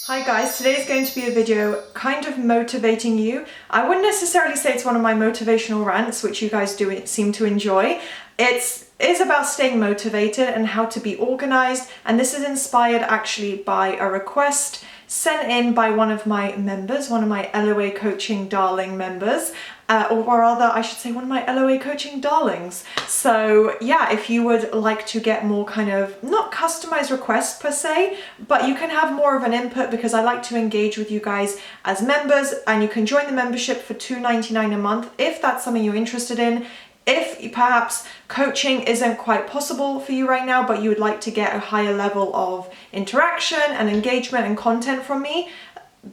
Hi guys, today is going to be a video kind of motivating you. I wouldn't necessarily say it's one of my motivational rants, which you guys do seem to enjoy. It is about staying motivated and how to be organized, and this is inspired actually by a request sent in by one of my members, one of my LOA Coaching Darling members, or rather I should say one of my LOA Coaching Darlings. So yeah, if you would like to get more kind of, not customized requests per se, but you can have more of an input because I like to engage with you guys as members, and you can join the membership for $2.99 a month if that's something you're interested in. If perhaps coaching isn't quite possible for you right now, but you would like to get a higher level of interaction and engagement and content from me,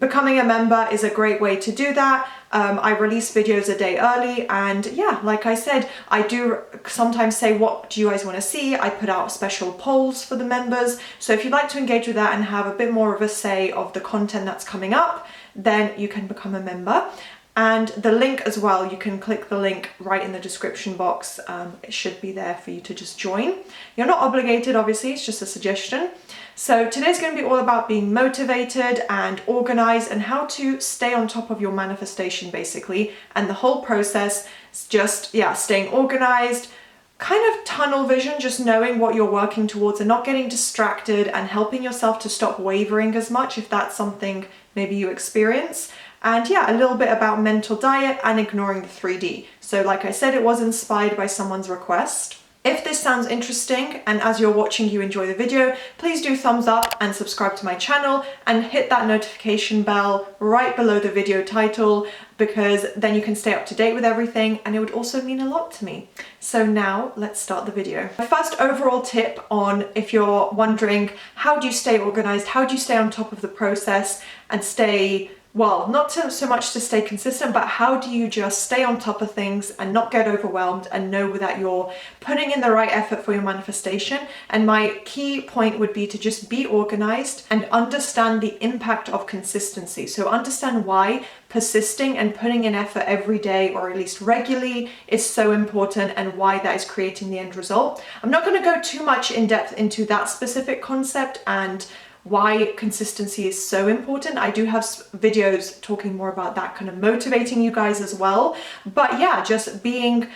becoming a member is a great way to do that. I release videos a day early, and yeah, like I said, I do sometimes say, what do you guys want to see? I put out special polls for the members. So if you'd like to engage with that and have a bit more of a say of the content that's coming up, then you can become a member. And the link as well, you can click the link right in the description box. It should be there for you to just join. You're not obligated, obviously, it's just a suggestion. So today's going to be all about being motivated and organized and how to stay on top of your manifestation, basically. And the whole process is just, yeah, staying organized, kind of tunnel vision, just knowing what you're working towards and not getting distracted, and helping yourself to stop wavering as much if that's something maybe you experience. And yeah, a little bit about mental diet and ignoring the 3D. So like I said, it was inspired by someone's request. If this sounds interesting and as you're watching you enjoy the video, please do thumbs up and subscribe to my channel and hit that notification bell right below the video title, because then you can stay up to date with everything, and it would also mean a lot to me. So now let's start the video. My first overall tip on, if you're wondering how do you stay organized, how do you stay on top of the process and stay, well, not so much to stay consistent, but how do you just stay on top of things and not get overwhelmed and know that you're putting in the right effort for your manifestation? And my key point would be to just be organized and understand the impact of consistency. So understand why persisting and putting in effort every day, or at least regularly, is so important, and why that is creating the end result. I'm not going to go too much in depth into that specific concept and why consistency is so important. I do have videos talking more about that, kind of motivating you guys as well. But yeah, just being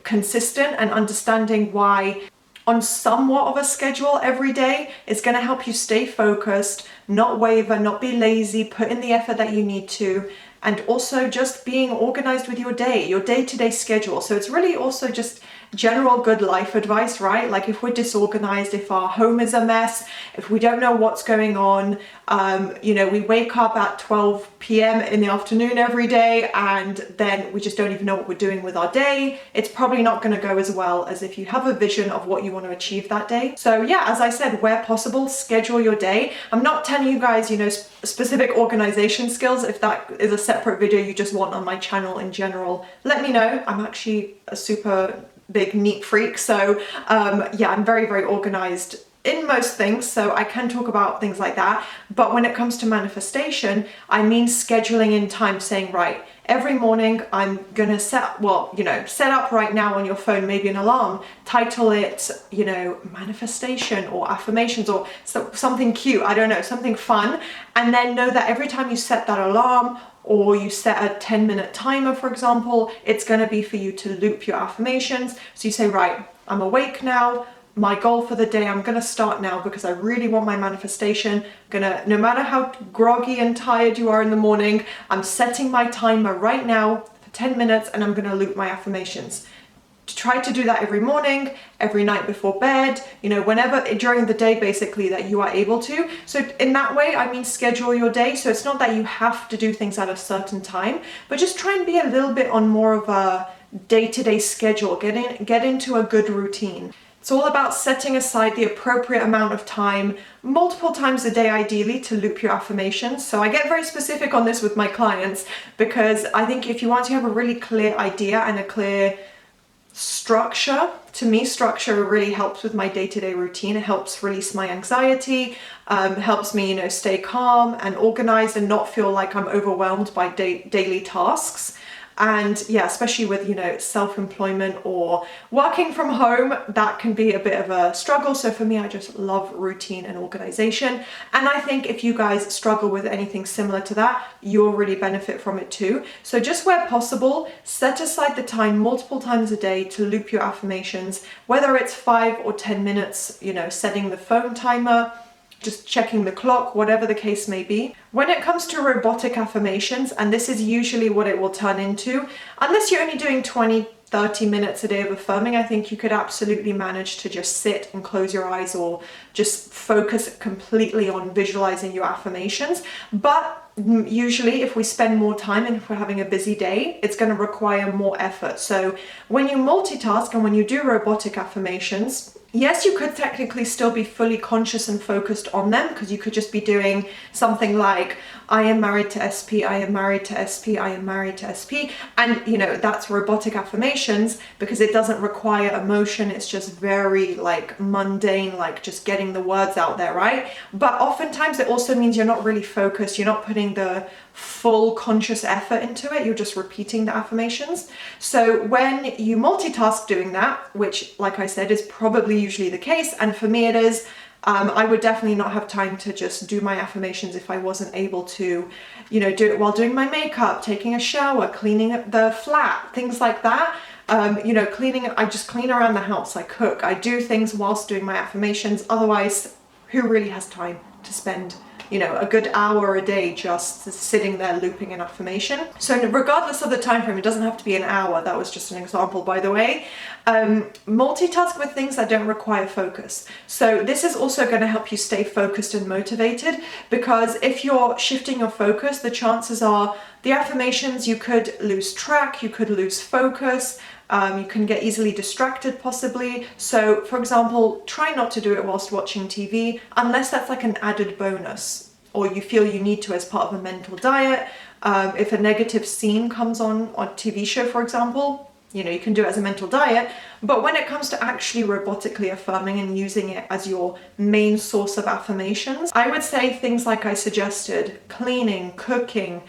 consistent and understanding why on somewhat of a schedule every day is going to help you stay focused, not waver, not be lazy, put in the effort that you need to, and also just being organized with your day, your day-to-day schedule. So it's really also just general good life advice, right? Like if we're disorganized, if our home is a mess, if we don't know what's going on, you know, we wake up at 12 p.m. in the afternoon every day, and then we just don't even know what we're doing with our day. It's probably not going to go as well as if you have a vision of what you want to achieve that day. So yeah, as I said, where possible, schedule your day. I'm not telling you guys, you know, specific organization skills. If that is a separate video you just want on my channel in general, let me know. I'm actually a super big neat freak, so yeah, I'm very, very organized in most things, so I can talk about things like that. But when it comes to manifestation, I mean scheduling in time, saying, right, every morning I'm gonna set, well, you know, set up right now on your phone maybe an alarm, title it, you know, manifestation or affirmations, or something cute, I don't know, something fun, and then know that every time you set that alarm, or you set a 10-minute timer, for example, it's going to be for you to loop your affirmations. So you say, right, I'm awake now. My goal for the day, I'm going to start now because I really want my manifestation. No matter how groggy and tired you are in the morning, I'm setting my timer right now for 10 minutes, and I'm going to loop my affirmations. Try to do that every morning, every night before bed, you know, whenever during the day basically that you are able to. So in that way, I mean schedule your day. So it's not that you have to do things at a certain time, but just try and be a little bit on more of a day-to-day schedule, get into a good routine. It's all about setting aside the appropriate amount of time, multiple times a day ideally, to loop your affirmations. So I get very specific on this with my clients, because I think if you want to have a really clear idea and a clear structure, to me structure really helps with my day-to-day routine. It helps release my anxiety, helps me, you know, stay calm and organized and not feel like I'm overwhelmed by daily tasks. And yeah, especially with, you know, self-employment or working from home, that can be a bit of a struggle. So for me, I just love routine and organization. And I think if you guys struggle with anything similar to that, you'll really benefit from it too. So just where possible, set aside the time multiple times a day to loop your affirmations, whether it's 5 or 10 minutes, you know, setting the phone timer, just checking the clock, whatever the case may be. When it comes to robotic affirmations, and this is usually what it will turn into, unless you're only doing 20-30 minutes a day of affirming, I think you could absolutely manage to just sit and close your eyes or just focus completely on visualizing your affirmations. But usually if we spend more time and if we're having a busy day, it's going to require more effort. So when you multitask and when you do robotic affirmations, yes, you could technically still be fully conscious and focused on them, because you could just be doing something like, I am married to SP, I am married to SP, I am married to SP. And, you know, that's robotic affirmations because it doesn't require emotion. It's just very like mundane, like just getting the words out there, right? But oftentimes it also means you're not really focused. You're not putting the full conscious effort into it. You're just repeating the affirmations. So when you multitask doing that, which like I said is probably usually the case, and for me it is, I would definitely not have time to just do my affirmations if I wasn't able to, you know, do it while doing my makeup, taking a shower, cleaning the flat, things like that. You know, I just clean around the house, I cook, I do things whilst doing my affirmations. Otherwise, who really has time to spend, you know, a good hour a day just sitting there looping an affirmation? So regardless of the time frame, it doesn't have to be an hour. That was just an example, by the way. Multitask with things that don't require focus. So this is also going to help you stay focused and motivated, because if you're shifting your focus, the chances are the affirmations, you could lose track, you could lose focus. You can get easily distracted possibly. So for example, try not to do it whilst watching TV, unless that's like an added bonus or you feel you need to as part of a mental diet. If a negative scene comes on a TV show, for example, you know, you can do it as a mental diet. But when it comes to actually robotically affirming and using it as your main source of affirmations, I would say things like I suggested: cleaning, cooking,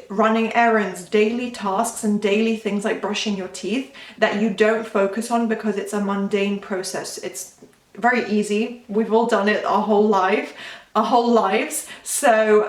running errands, daily tasks and daily things like brushing your teeth that you don't focus on because it's a mundane process. It's very easy. We've all done it our whole lives. So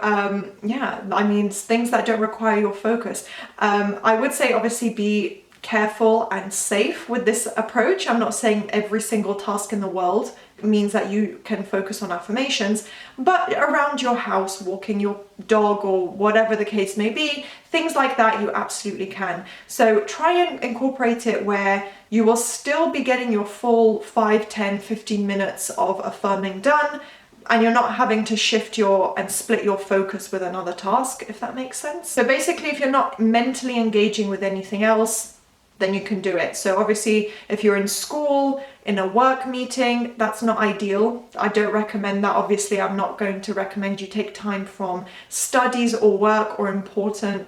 yeah, I mean, things that don't require your focus. I would say obviously be careful and safe with this approach. I'm not saying every single task in the world means that you can focus on affirmations, but around your house, walking your dog or whatever the case may be, things like that, you absolutely can. So try and incorporate it where you will still be getting your full 5, 10, 15 minutes of affirming done, and you're not having to shift and split your focus with another task, if that makes sense. So basically, if you're not mentally engaging with anything else, then you can do it. So obviously, if you're in school, in a work meeting, that's not ideal. I don't recommend that. Obviously, I'm not going to recommend you take time from studies or work or important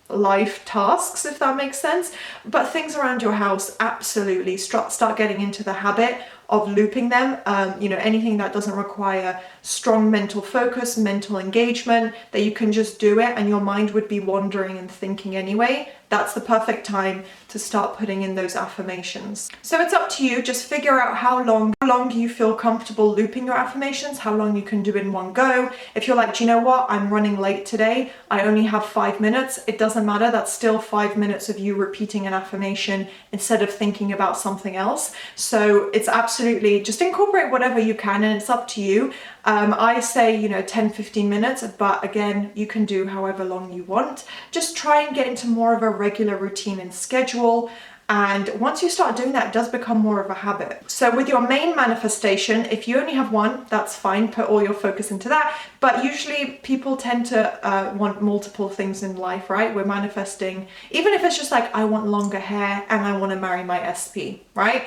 life tasks, if that makes sense. But things around your house, absolutely start getting into the habit of looping them. You know, anything that doesn't require strong mental focus, mental engagement, that you can just do it and your mind would be wandering and thinking anyway. That's the perfect time to start putting in those affirmations. So it's up to you. Just figure out how long you feel comfortable looping your affirmations, how long you can do in one go. If you're like, do you know what, I'm running late today, I only have 5 minutes, it doesn't matter. That's still 5 minutes of you repeating an affirmation instead of thinking about something else. So it's absolutely, just incorporate whatever you can and it's up to you. I say, you know, 10-15 minutes, but again, you can do however long you want. Just try and get into more of a regular routine and schedule. And once you start doing that, it does become more of a habit. So with your main manifestation, if you only have one, that's fine. Put all your focus into that. But usually people tend to want multiple things in life, right? We're manifesting, even if it's just like, I want longer hair and I want to marry my SP, right?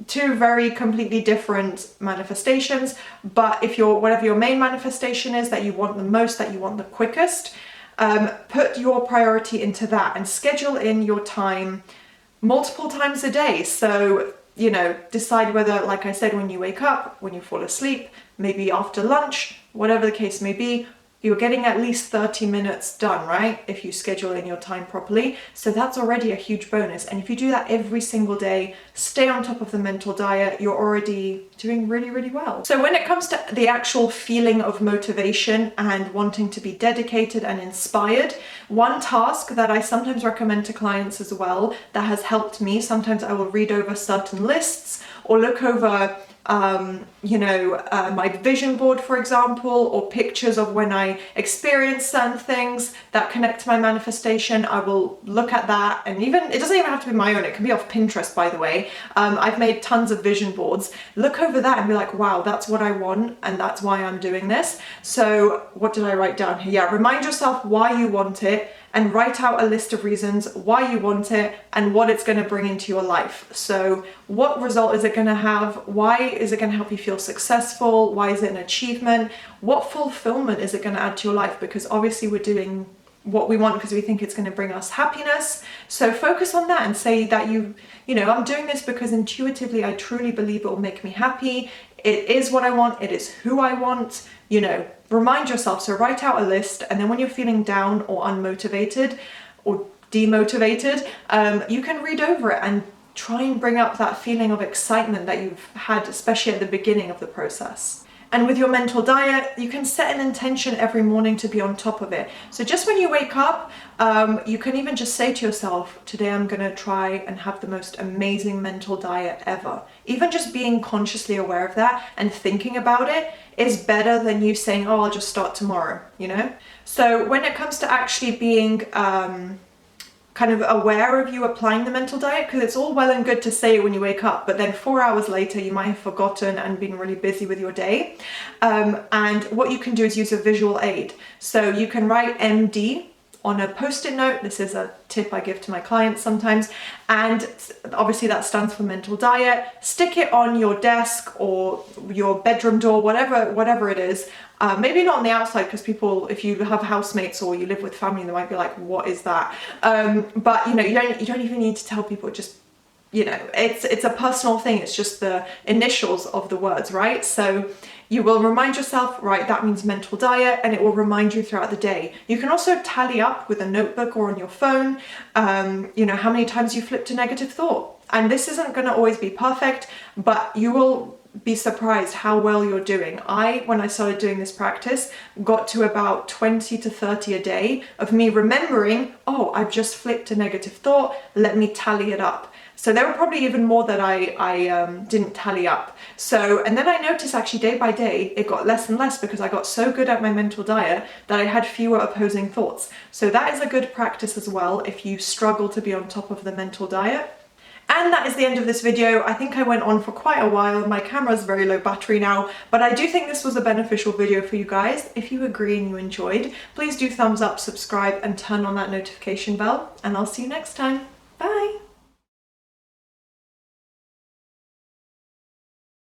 Two very completely different manifestations. But if whatever your main manifestation is that you want the most, that you want the quickest, put your priority into that and schedule in your time multiple times a day. So, you know, decide whether, like I said, when you wake up, when you fall asleep, maybe after lunch, whatever the case may be, you're getting at least 30 minutes done, right? If you schedule in your time properly. So that's already a huge bonus. And if you do that every single day, stay on top of the mental diet, you're already doing really, really well. So when it comes to the actual feeling of motivation and wanting to be dedicated and inspired, one task that I sometimes recommend to clients as well that has helped me, sometimes I will read over certain lists or look over my vision board, for example, or pictures of when I experience certain things that connect to my manifestation. I will look at that, and even, it doesn't even have to be my own, it can be off Pinterest, by the way. I've made tons of vision boards. Look over that and be like, wow, that's what I want, and that's why I'm doing this. So what did I write down here? Yeah, remind yourself why you want it, and write out a list of reasons why you want it and what it's going to bring into your life. So what result is it going to have? Why is it going to help you feel successful? Why is it an achievement? What fulfillment is it going to add to your life? Because obviously we're doing what we want because we think it's going to bring us happiness. So focus on that and say that I'm doing this because intuitively I truly believe it will make me happy. It is what I want. It is who I want. Remind yourself. So write out a list, and then when you're feeling down or unmotivated or demotivated, you can read over it and try and bring up that feeling of excitement that you've had, especially at the beginning of the process. And with your mental diet, you can set an intention every morning to be on top of it. So just when you wake up, you can even just say to yourself, today I'm going to try and have the most amazing mental diet ever. Even just being consciously aware of that and thinking about it is better than you saying, oh, I'll just start tomorrow, So when it comes to actually being kind of aware of you applying the mental diet, because it's all well and good to say it when you wake up, but then 4 hours later you might have forgotten and been really busy with your day. And what you can do is use a visual aid. So you can write MD on a post-it note. This is a tip I give to my clients sometimes, and obviously that stands for mental diet. Stick it on your desk or your bedroom door, whatever it is. Maybe not on the outside, because people, if you have housemates or you live with family, they might be like, what is that? But you don't even need to tell people. Just it's a personal thing. It's just the initials of the words, right? So you will remind yourself, right, that means mental diet, and it will remind you throughout the day. You can also tally up with a notebook or on your phone, how many times you flipped a negative thought. And this isn't going to always be perfect, but you will be surprised how well you're doing. When I started doing this practice, got to about 20 to 30 a day of me remembering, oh, I've just flipped a negative thought, let me tally it up. So there were probably even more that I didn't tally up. And then I noticed actually day by day, it got less and less because I got so good at my mental diet that I had fewer opposing thoughts. So that is a good practice as well if you struggle to be on top of the mental diet. And that is the end of this video. I think I went on for quite a while. My camera's very low battery now, but I do think this was a beneficial video for you guys. If you agree and you enjoyed, please do thumbs up, subscribe, and turn on that notification bell, and I'll see you next time. Bye!